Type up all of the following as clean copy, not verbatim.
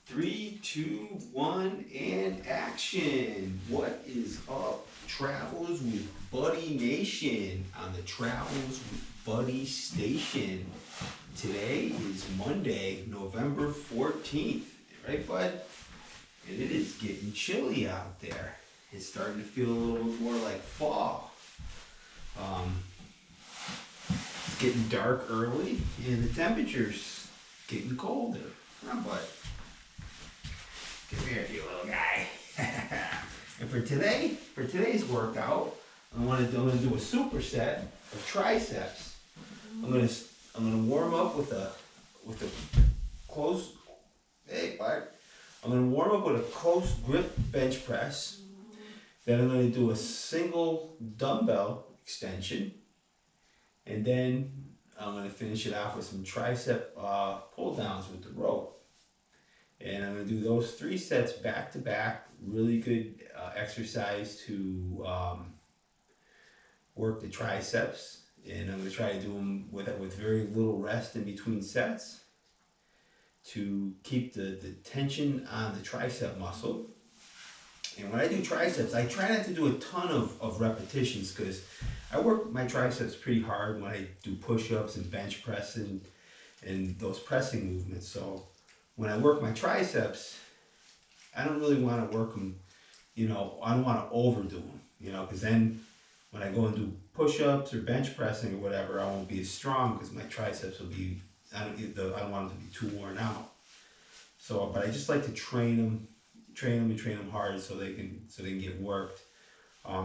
Three, two, one, and action. What is up, Travels with Buddy Nation on the Travels with Buddy station? Today is Monday, November 14th, right, bud? And it is getting chilly out there. It's starting to feel a little bit more like fall. It's getting dark early, and the temperature's getting colder. Come on, bud. Come here, you little guy. And for today's workout, I'm gonna do a superset of triceps. I'm gonna warm up with a close. Hey, bud. I'm gonna warm up with a close grip bench press. Then I'm gonna do a single dumbbell extension, and then I'm gonna finish it off with some tricep pull downs with the rope. And I'm going to do those 3 sets back to back. Really good exercise to work the triceps. And I'm going to try to do them with very little rest in between sets to keep the tension on the tricep muscle. And when I do triceps, I try not to do a ton of repetitions because I work my triceps pretty hard when I do push-ups and bench pressing and those pressing movements. So when I work my triceps, I don't really want to work them, I don't want to overdo them, because then when I go and do push-ups or bench pressing or whatever, I won't be as strong because my triceps will be, I don't want them to be too worn out. So, but I just like to train them hard so they can get worked,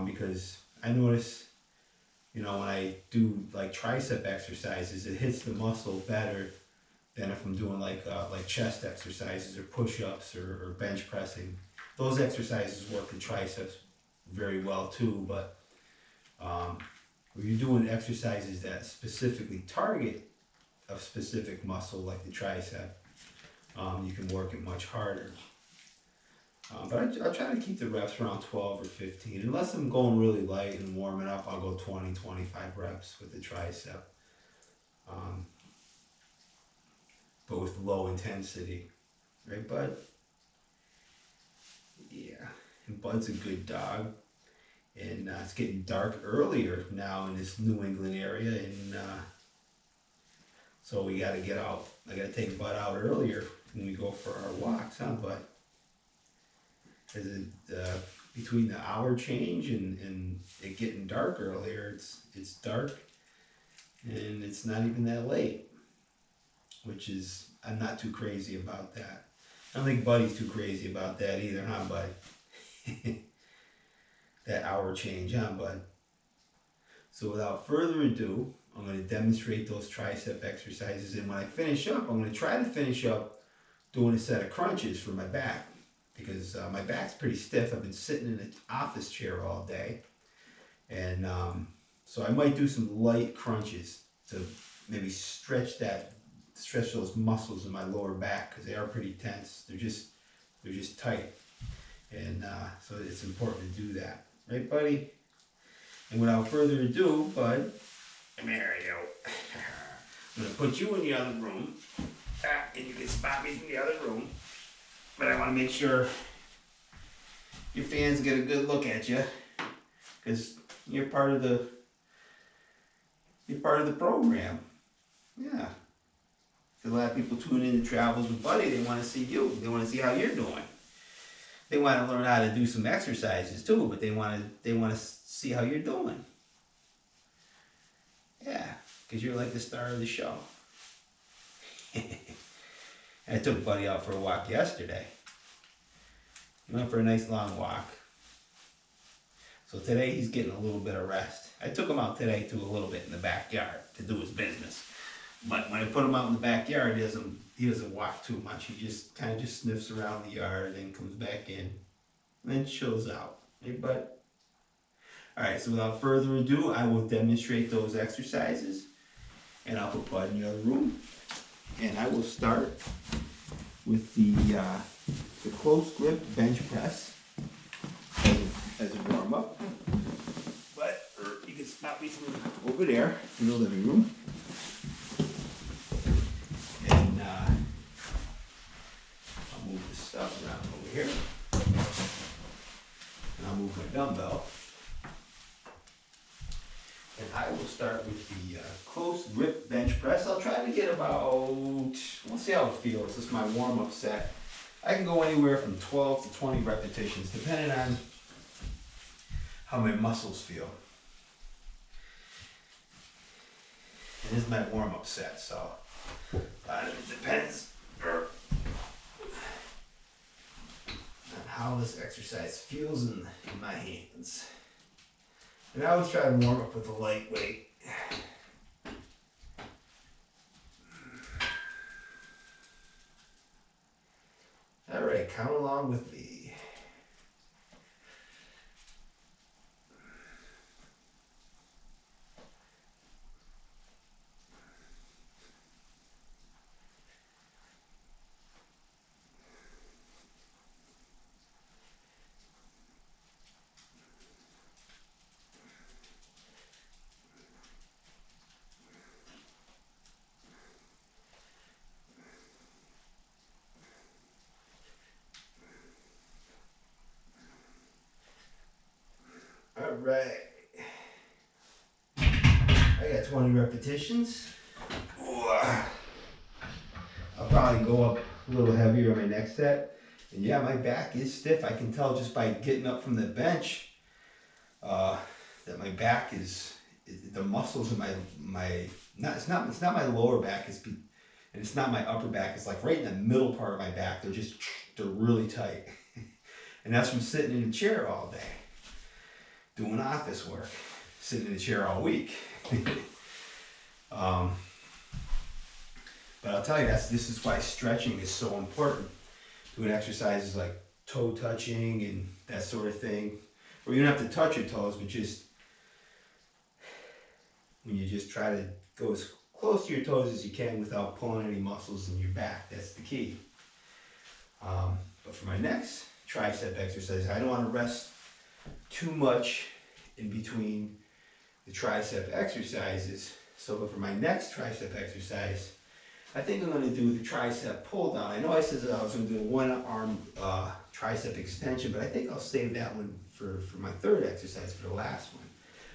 because I notice, when I do like tricep exercises, it hits the muscle better than if I'm doing like chest exercises or push-ups or bench pressing. Those exercises work the triceps very well too, but when you're doing exercises that specifically target a specific muscle like the tricep, you can work it much harder. But I'll try to keep the reps around 12 or 15. Unless I'm going really light and warming up, I'll go 20, 25 reps with the tricep. But with low intensity, right, Bud? Yeah, and Bud's a good dog, and it's getting dark earlier now in this New England area, and so we got to get out. I got to take Bud out earlier when we go for our walks, huh, Bud? Because between the hour change and it getting dark earlier, it's dark, and it's not even that late. Which is, I'm not too crazy about that. I don't think Buddy's too crazy about that either, huh, Buddy? That hour change, huh, Bud? So without further ado, I'm going to demonstrate those tricep exercises. And when I finish up, I'm going to try to finish up doing a set of crunches for my back. Because my back's pretty stiff. I've been sitting in an office chair all day. And so I might do some light crunches to maybe stretch those muscles in my lower back because they are pretty tense. They're just tight, and so it's important to do that, right, buddy? And without further ado, Bud, come here, you. I'm gonna put you in the other room, and you can spot me from the other room. But I want to make sure your fans get a good look at you, because you're part of the program. Yeah. A lot of people tune in to Travels with Buddy. They want to see you. They want to see how you're doing. They want to learn how to do some exercises too, but they want to see how you're doing. Yeah, because you're like the star of the show. I took Buddy out for a walk yesterday. He went for a nice long walk. So today he's getting a little bit of rest. I took him out today to a little bit in the backyard to do his business. But when I put him out in the backyard, he doesn't walk too much. He just kind of just sniffs around the yard and comes back in and then chills out. Hey, bud? All right, so without further ado, I will demonstrate those exercises, and I'll put Bud in the other room. And I will start with the close grip bench press as a warm up. But you can spot me from over there in the living room. And I'll move the here. And I'll move my dumbbell. And I will start with the close grip bench press. I'll try to get about, we'll see how it feels. This is my warm-up set. I can go anywhere from 12 to 20 repetitions, depending on how my muscles feel. And this is my warm-up set, so it depends on how this exercise feels in my hands. And I always try to warm up with a light weight. All right, count along with me. All right, I got 20 repetitions. I'll probably go up a little heavier on my next set. And yeah, my back is stiff. I can tell just by getting up from the bench that my back is the muscles in it's not my lower back, and it's not my upper back. It's like right in the middle part of my back. They're really tight. And that's from sitting in a chair all day, doing office work, sitting in a chair all week. But I'll tell you, this is why stretching is so important. Doing exercises like toe touching and that sort of thing. Or you don't have to touch your toes, but just when you just try to go as close to your toes as you can without pulling any muscles in your back. That's the key. But for my next tricep exercise, I don't want to rest too much in between the tricep exercises. So for my next tricep exercise, I think I'm going to do the tricep pull down. I know I said I was going to do a one arm tricep extension, but I think I'll save that one for my third exercise, for the last one.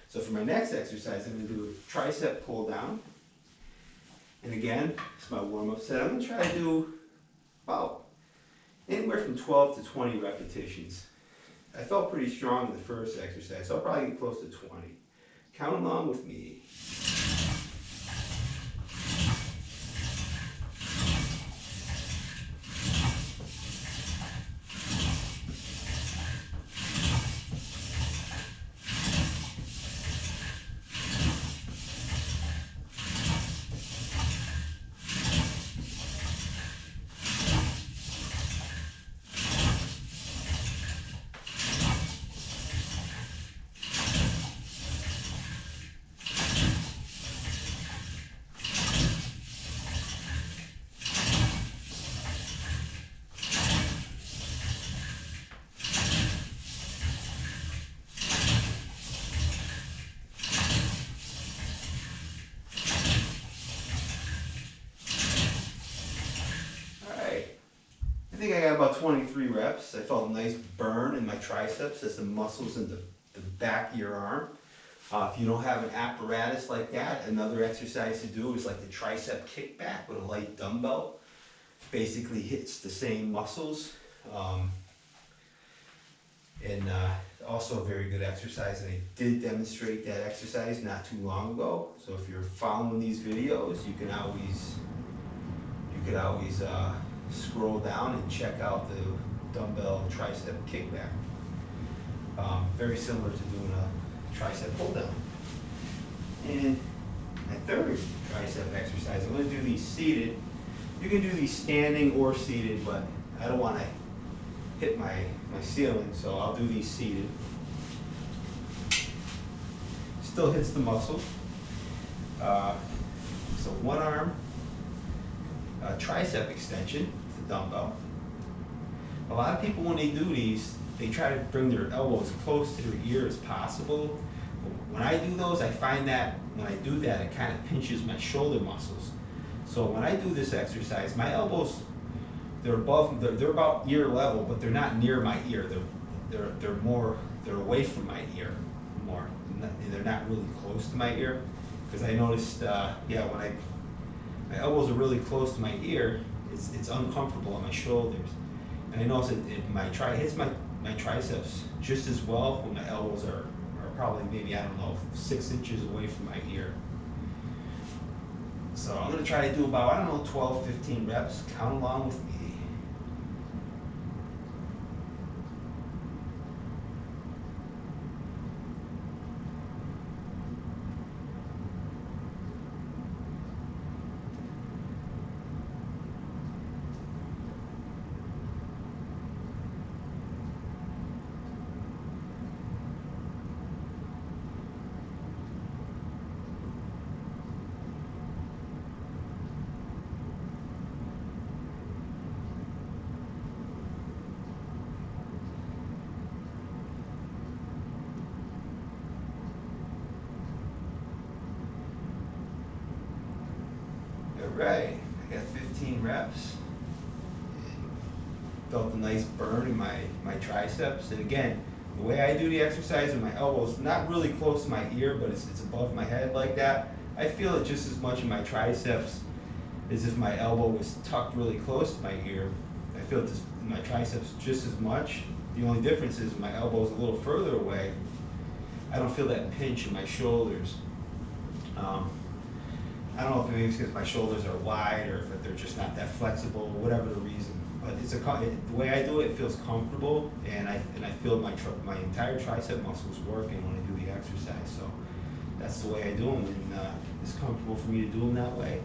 So for my next exercise, I'm going to do a tricep pull down. And again, it's my warm up set. I'm going to try to do about anywhere from 12 to 20 repetitions. I felt pretty strong in the first exercise, so I'll probably get close to 20. Count along with me. I think I got about 23 reps. I felt a nice burn in my triceps. That's the muscles in the back of your arm. If you don't have an apparatus like that, another exercise to do is like the tricep kickback with a light dumbbell. Basically hits the same muscles. And also a very good exercise. And I did demonstrate that exercise not too long ago. So if you're following these videos, you could always scroll down and check out the dumbbell tricep kickback. Very similar to doing a tricep pull down. And my third tricep exercise, I'm going to do these seated. You can do these standing or seated, but I don't want to hit my ceiling, so I'll do these seated. Still hits the muscle. So one arm tricep extension with the dumbbell. A lot of people, when they do these, they try to bring their elbows close to their ear as possible. But when I do those, I find that when I do that, it kind of pinches my shoulder muscles. So when I do this exercise, my elbows they're above, they're about ear level, but they're not near my ear. They're away from my ear more. They're not really close to my ear, because I noticed, yeah, when my elbows are really close to my ear, it's uncomfortable on my shoulders, and I notice it hits my triceps just as well when my elbows are probably maybe, I don't know, 6 inches away from my ear. So I'm gonna try to do about, I don't know, 12, 15 reps. Count along with me. Alright, I got 15 reps. Felt a nice burn in my triceps. And again, the way I do the exercise with my elbows, not really close to my ear, but it's above my head like that. I feel it just as much in my triceps as if my elbow was tucked really close to my ear. I feel it in my triceps just as much. The only difference is my elbow is a little further away. I don't feel that pinch in my shoulders. I don't know if maybe it's because my shoulders are wide or if they're just not that flexible, whatever the reason. But the way I do it, it feels comfortable, and I feel my entire tricep muscles working when I do the exercise. So that's the way I do them, and it's comfortable for me to do them that way.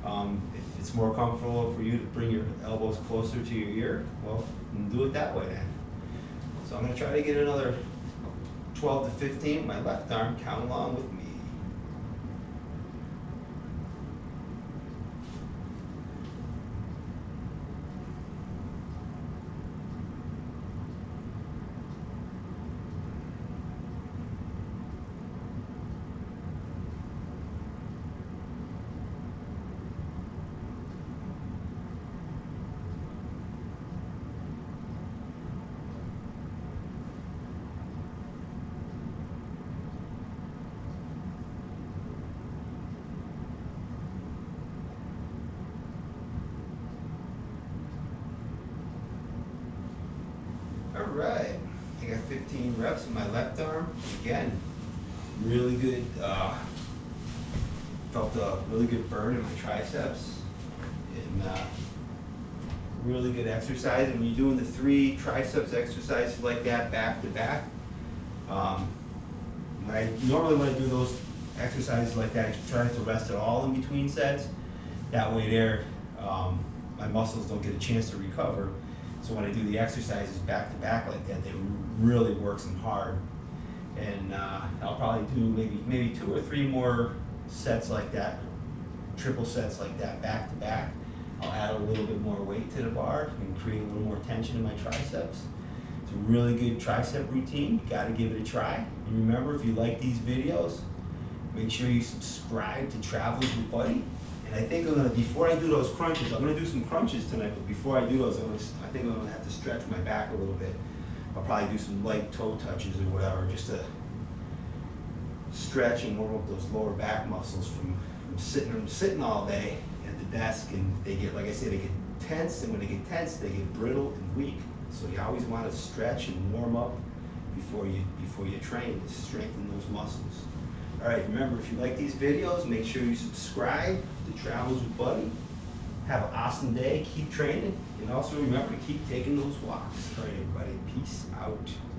If it's more comfortable for you to bring your elbows closer to your ear, well, then do it that way then. So I'm going to try to get another 12 to 15 with my left arm. Count along with me. Alright, I got 15 reps in my left arm. Again, really good, felt a really good burn in my triceps. And really good exercise. And when you're doing the 3 triceps exercises like that back to back, normally when I do those exercises like that, I try to rest it all in between sets. That way my muscles don't get a chance to recover. So when I do the exercises back to back like that, they really work them hard. And I'll probably do maybe 2 or 3 more sets like that, triple sets like that back to back. I'll add a little bit more weight to the bar and create a little more tension in my triceps. It's a really good tricep routine. You gotta give it a try. And remember, if you like these videos, make sure you subscribe to Travels with Buddy. And I think before I do those crunches, I'm gonna do some crunches tonight, but before I do those, I think I'm gonna have to stretch my back a little bit. I'll probably do some light toe touches or whatever, just to stretch and warm up those lower back muscles from sitting all day at the desk, and they get, like I said, they get tense, and when they get tense, they get brittle and weak. So you always want to stretch and warm up before you train to strengthen those muscles. All right, remember, if you like these videos, make sure you subscribe to Travels with Buddy. Have an awesome day, keep training, and also remember to keep taking those walks. All right, everybody, peace out.